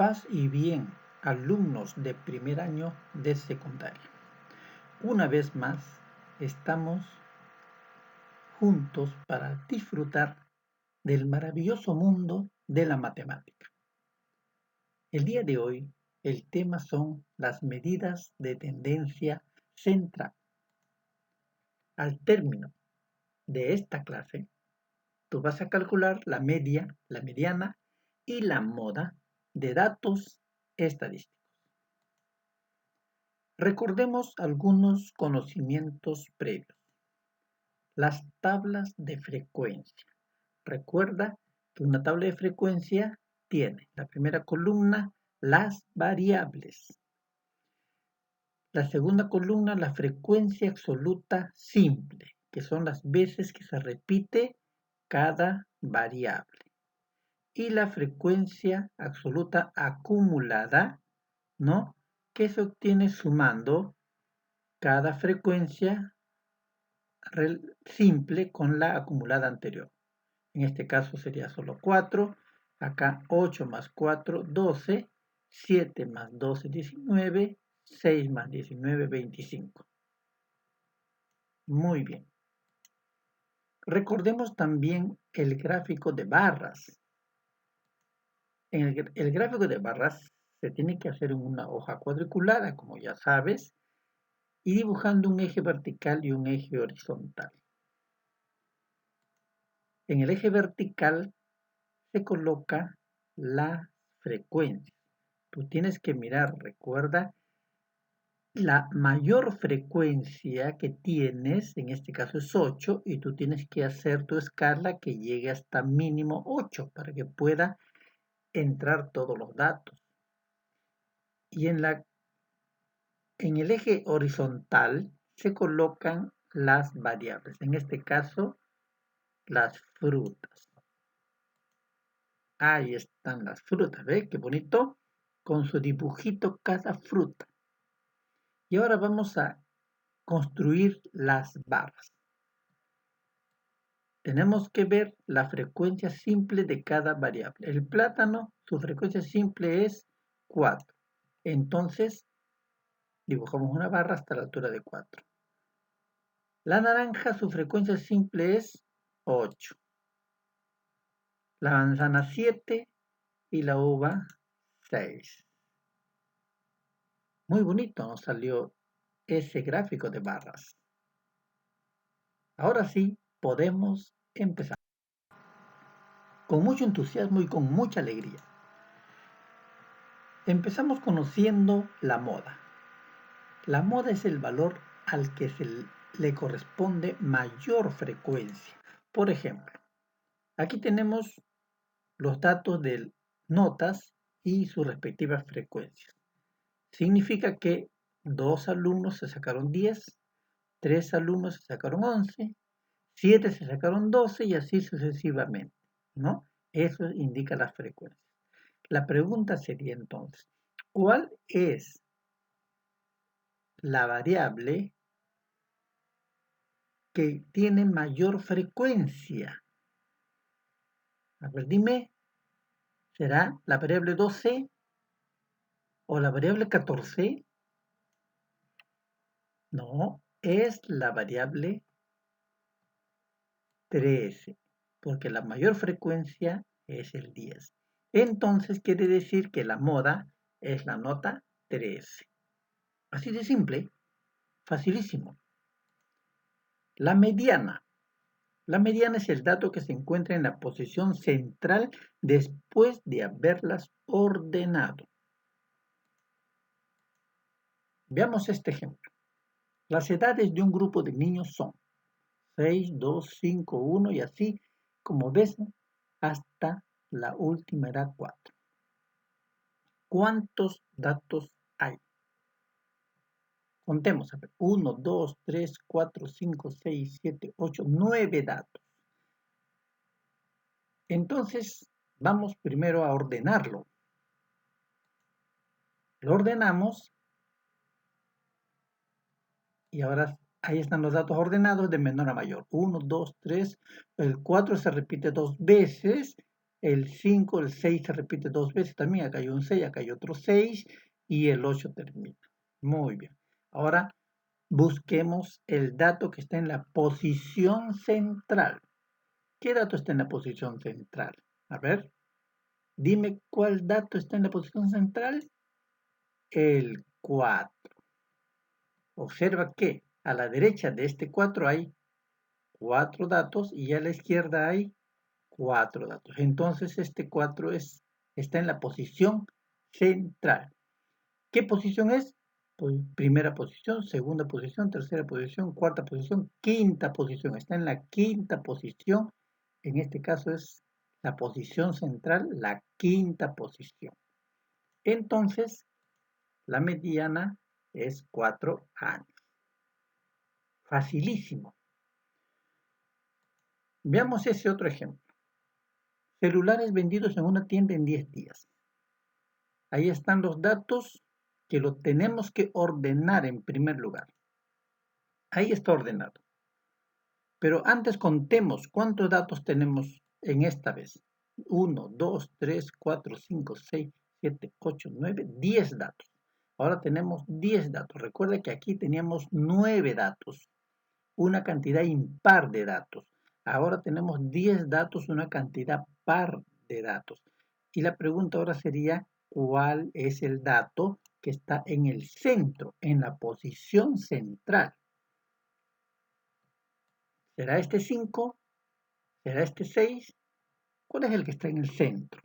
Paz y bien, alumnos de primer año de secundaria. Una vez más, estamos juntos para disfrutar del maravilloso mundo de la matemática. El día de hoy, el tema son las medidas de tendencia central. Al término de esta clase, tú vas a calcular la media, la mediana y la moda de datos estadísticos. Recordemos algunos conocimientos previos. Las tablas de frecuencia. Recuerda que una tabla de frecuencia tiene la primera columna las variables. La segunda columna la frecuencia absoluta simple, que son las veces que se repite cada variable. Y la frecuencia absoluta acumulada, ¿no? Que se obtiene sumando cada frecuencia simple con la acumulada anterior. En este caso sería solo 4, acá 8 más 4, 12, 7 más 12, 19, 6 más 19, 25. Muy bien. Recordemos también el gráfico de barras. En el gráfico de barras se tiene que hacer en una hoja cuadriculada, como ya sabes, y dibujando un eje vertical y un eje horizontal. En el eje vertical se coloca la frecuencia. Tú tienes que mirar, recuerda, la mayor frecuencia que tienes, en este caso es 8, y tú tienes que hacer tu escala que llegue hasta mínimo 8 para que pueda entrar todos los datos. Y en el eje horizontal se colocan las variables, en este caso las frutas. Ahí están las frutas, ¿ves? Qué bonito, con su dibujito cada fruta. Y ahora vamos a construir las barras. Tenemos que ver la frecuencia simple de cada variable. El plátano, su frecuencia simple es 4. Entonces, dibujamos una barra hasta la altura de 4. La naranja, su frecuencia simple es 8. La manzana 7 y la uva 6. Muy bonito nos salió ese gráfico de barras. Ahora sí, podemos empezar. Con mucho entusiasmo y con mucha alegría. Empezamos conociendo la moda. La moda es el valor al que le corresponde mayor frecuencia. Por ejemplo, aquí tenemos los datos de notas y sus respectivas frecuencias. Significa que 2 alumnos se sacaron 10, 3 alumnos se sacaron 11, 7 se sacaron 12 y así sucesivamente, ¿no? Eso indica las frecuencias. La pregunta sería entonces, ¿cuál es la variable que tiene mayor frecuencia? A ver, dime, ¿será la variable 12 o la variable 14? No, es la variable 13, porque la mayor frecuencia es el 10. Entonces quiere decir que la moda es la nota 13. Así de simple, facilísimo. La mediana. La mediana es el dato que se encuentra en la posición central después de haberlas ordenado. Veamos este ejemplo. Las edades de un grupo de niños son 6, 2, 5, 1 y así, como ves, hasta la última edad 4. ¿Cuántos datos hay? Contemos, 1, 2, 3, 4, 5, 6, 7, 8, 9 datos. Entonces, vamos primero a ordenarlo. Lo ordenamos y ahora ahí están los datos ordenados de menor a mayor. 1, 2, 3, el 4 se repite 2 veces el 5, el 6 se repite 2 veces también, acá hay un 6, acá hay otro 6 y el 8 termina. Muy bien. Ahora busquemos el dato que está en la posición central. ¿Qué dato está en la posición central? A ver, dime cuál dato está en la posición central. El 4. Observa que a la derecha de este 4 hay 4 datos y a la izquierda hay 4 datos. Entonces este 4 está en la posición central. ¿Qué posición es? Pues primera posición, segunda posición, tercera posición, cuarta posición, quinta posición. Está en la quinta posición. En este caso es la posición central, la quinta posición. Entonces, la mediana es 4 años. Facilísimo. Veamos ese otro ejemplo. Celulares vendidos en una tienda en 10 días. Ahí están los datos que lo tenemos que ordenar en primer lugar. Ahí está ordenado. Pero antes contemos cuántos datos tenemos en esta vez. 1, 2, 3, 4, 5, 6, 7, 8, 9, 10 datos. Ahora tenemos 10 datos. Recuerda que aquí teníamos 9 datos, una cantidad impar de datos. Ahora tenemos 10 datos, una cantidad par de datos. Y la pregunta ahora sería, ¿cuál es el dato que está en el centro, en la posición central? ¿Será este 5? ¿Será este 6? ¿Cuál es el que está en el centro?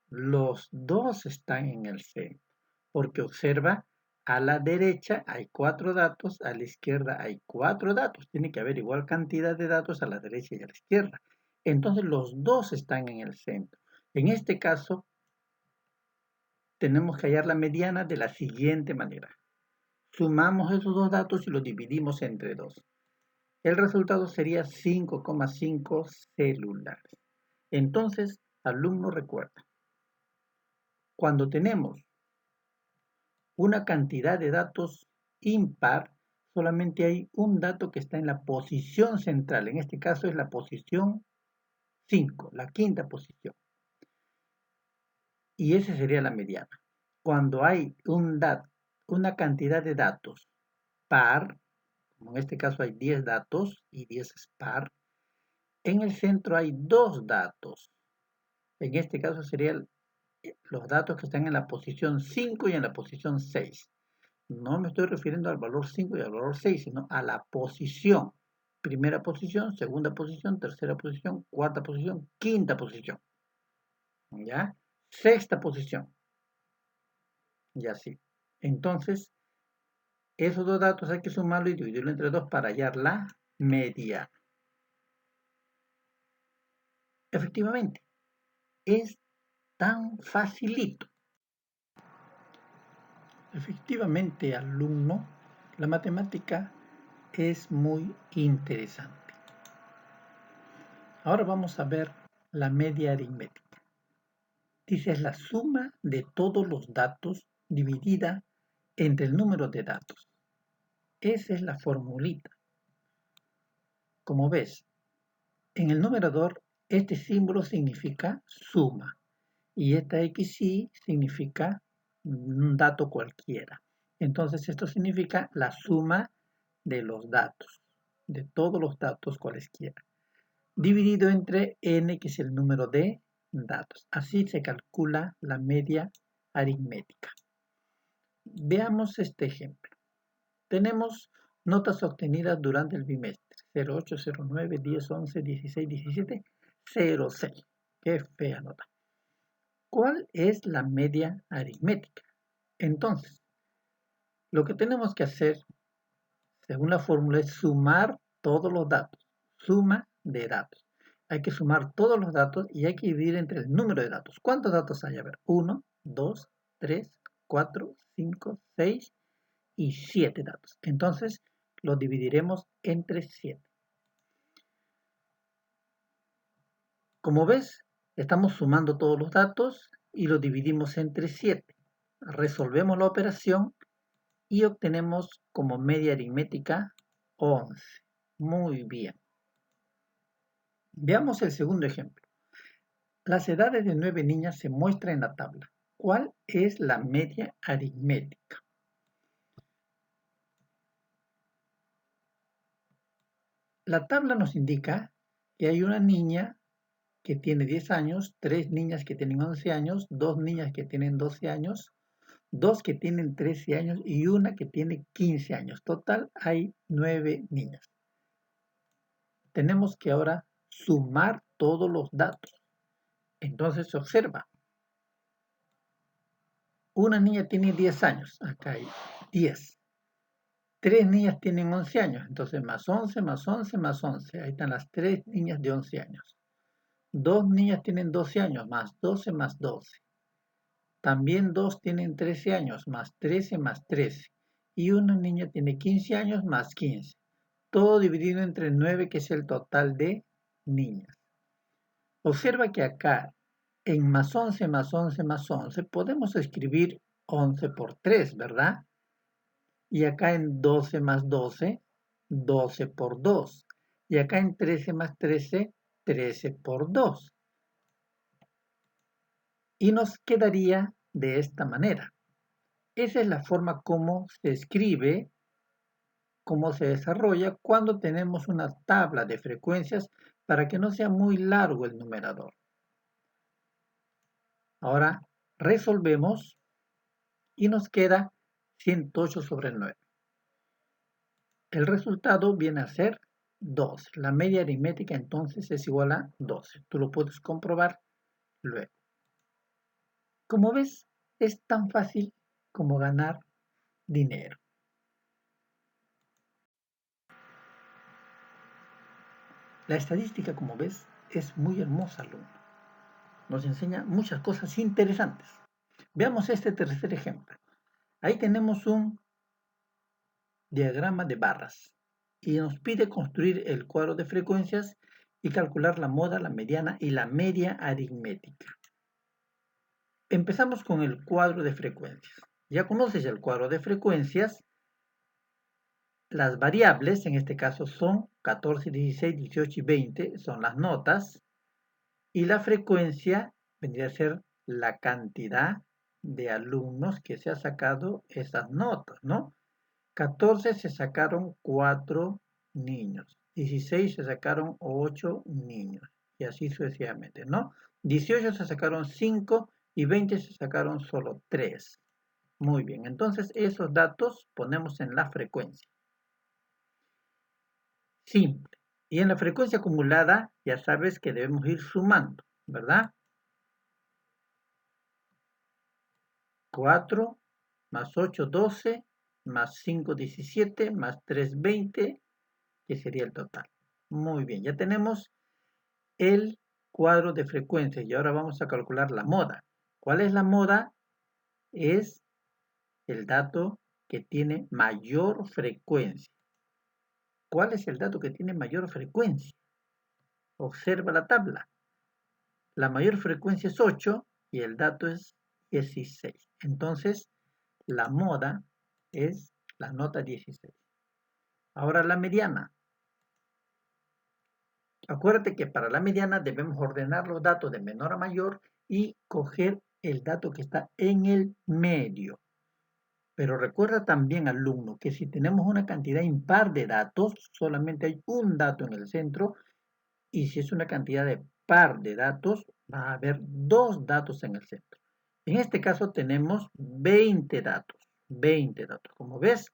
Los dos están en el centro, porque observa, a la derecha hay 4 datos, a la izquierda hay 4 datos. Tiene que haber igual cantidad de datos a la derecha y a la izquierda. Entonces los dos están en el centro. En este caso, tenemos que hallar la mediana de la siguiente manera. Sumamos esos dos datos y los dividimos entre 2. El resultado sería 5,5 celulares. Entonces, alumno, recuerda, cuando tenemos una cantidad de datos impar, solamente hay un dato que está en la posición central. En este caso es la posición 5, la quinta posición. Y esa sería la mediana. Cuando hay una cantidad de datos par, como en este caso hay 10 datos y 10 es par, en el centro hay 2 datos. En este caso serían los datos que están en la posición 5 y en la posición 6. No me estoy refiriendo al valor 5 y al valor 6, sino a la posición. Primera posición, segunda posición, tercera posición, cuarta posición, quinta posición. ¿Ya? Sexta posición. Y así. Entonces, esos dos datos hay que sumarlo y dividirlo entre 2 para hallar la mediana. Efectivamente, es tan facilito. Efectivamente, alumno, la matemática es muy interesante. Ahora vamos a ver la media aritmética. Dice, es la suma de todos los datos dividida entre el número de datos. Esa es la formulita. Como ves, en el numerador este símbolo significa suma y esta XY significa un dato cualquiera. Entonces esto significa la suma de los datos, de todos los datos cualesquiera, dividido entre n, que es el número de datos. Así se calcula la media aritmética. Veamos este ejemplo. Tenemos notas obtenidas durante el bimestre: 08, 09, 10, 11, 16, 17, 06. Qué fea nota. ¿Cuál es la media aritmética? Entonces, lo que tenemos que hacer, según la fórmula, es sumar todos los datos. Suma de datos. Hay que sumar todos los datos y hay que dividir entre el número de datos. ¿Cuántos datos hay? A ver, 1, 2, 3, 4, 5, 6 y 7 datos. Entonces, lo dividiremos entre 7. Como ves, estamos sumando todos los datos y lo dividimos entre 7. Resolvemos la operación y obtenemos como media aritmética 11. Muy bien. Veamos el segundo ejemplo. Las edades de 9 niñas se muestran en la tabla. ¿Cuál es la media aritmética? La tabla nos indica que hay una niña que tiene 10 años, 3 niñas que tienen 11 años, 2 niñas que tienen 12 años, 2 que tienen 13 años y una que tiene 15 años. Total hay 9 niñas. Tenemos que ahora sumar todos los datos. Entonces se observa. Una niña tiene 10 años. Acá hay 10. 3 niñas tienen 11 años. Entonces más 11, más 11, más 11. Ahí están las 3 niñas de 11 años. 2 niñas tienen 12 años. Más 12, más 12. También 2 tienen 13 años. Más 13, más 13. Y una niña tiene 15 años más 15. Todo dividido entre 9, que es el total de niñas. Observa que acá en más 11, más 11, más 11 podemos escribir 11 por 3, ¿verdad? Y acá en 12 más 12, 12 por 2. Y acá en 13 más 13, 13 por 2. Y nos quedaría de esta manera. Esa es la forma como se escribe, cómo se desarrolla cuando tenemos una tabla de frecuencias para que no sea muy largo el numerador. Ahora resolvemos y nos queda 108 sobre 9. El resultado viene a ser 12. La media aritmética entonces es igual a 12. Tú lo puedes comprobar luego. Como ves, es tan fácil como ganar dinero. La estadística, como ves, es muy hermosa, alumno. Nos enseña muchas cosas interesantes. Veamos este tercer ejemplo. Ahí tenemos un diagrama de barras y nos pide construir el cuadro de frecuencias y calcular la moda, la mediana y la media aritmética. Empezamos con el cuadro de frecuencias. Ya conoces el cuadro de frecuencias. Las variables, en este caso, son 14, 16, 18 y 20, son las notas. Y la frecuencia vendría a ser la cantidad de alumnos que se ha sacado esas notas, ¿no? 14 se sacaron 4 niños, 16 se sacaron 8 niños, y así sucesivamente, ¿no? 18 se sacaron 5 y 20 se sacaron solo 3. Muy bien, entonces esos datos ponemos en la frecuencia. Simple. Y en la frecuencia acumulada ya sabes que debemos ir sumando, ¿verdad? 4 más 8, 12, más 5, 17, más 3, 20, que sería el total. Muy bien, ya tenemos el cuadro de frecuencias y ahora vamos a calcular la moda. ¿Cuál es la moda? Es el dato que tiene mayor frecuencia. ¿Cuál es el dato que tiene mayor frecuencia? Observa la tabla. La mayor frecuencia es 8 y el dato es 16. Entonces, la moda es la nota 16. Ahora la mediana. Acuérdate que para la mediana debemos ordenar los datos de menor a mayor y coger el dato que está en el medio. Pero recuerda también, alumno, que si tenemos una cantidad impar de datos, solamente hay un dato en el centro, y si es una cantidad de par de datos, va a haber dos datos en el centro. En este caso tenemos 20 datos. 20 datos. Como ves,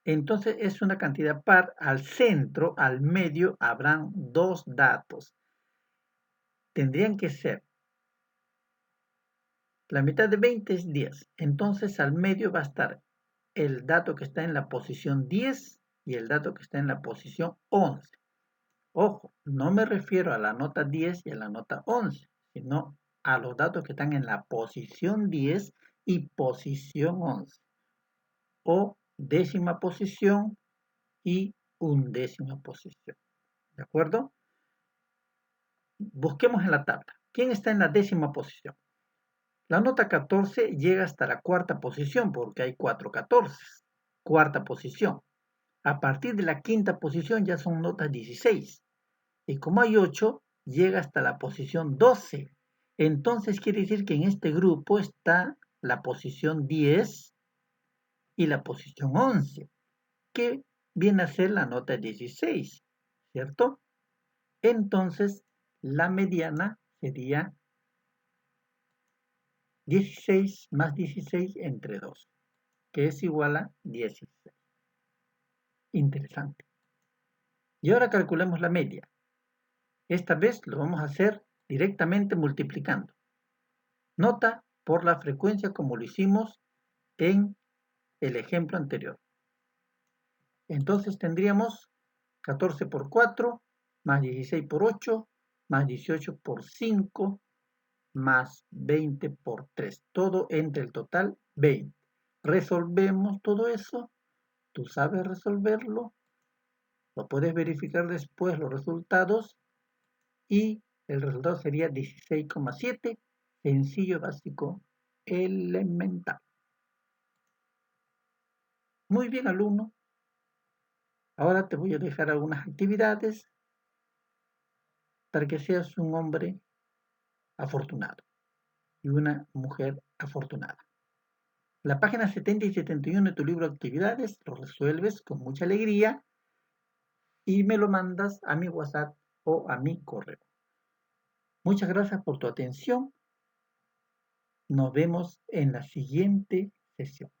entonces es una cantidad par. Al centro, al medio, habrán dos datos. Tendrían que ser, la mitad de 20 es 10. Entonces al medio va a estar el dato que está en la posición 10 y el dato que está en la posición 11. Ojo, no me refiero a la nota 10 y a la nota 11, sino a los datos que están en la posición 10 y posición 11. O décima posición y undécima posición. ¿De acuerdo? Busquemos en la tabla. ¿Quién está en la décima posición? La nota 14 llega hasta la cuarta posición porque hay 4 14. Cuarta posición. A partir de la quinta posición ya son notas 16. Y como hay 8, llega hasta la posición 12. Entonces quiere decir que en este grupo está la posición 10 y la posición 11, que viene a ser la nota 16, ¿cierto? Entonces la mediana sería 16 más 16 entre 2, que es igual a 16. Interesante. Y ahora calculemos la media. Esta vez lo vamos a hacer directamente multiplicando. Nota por la frecuencia como lo hicimos en el ejemplo anterior. Entonces tendríamos 14 por 4, más 16 por 8, más 18 por 5, más 20 por 3. Todo entre el total 20. Resolvemos todo eso. Tú sabes resolverlo. Lo puedes verificar después los resultados. Y el resultado sería 16,7. Sencillo, básico, elemental. Muy bien, alumno. Ahora te voy a dejar algunas actividades para que seas un hombre afortunado y una mujer afortunada. La página 70 y 71 de tu libro de actividades lo resuelves con mucha alegría y me lo mandas a mi WhatsApp o a mi correo. Muchas gracias por tu atención. Nos vemos en la siguiente sesión.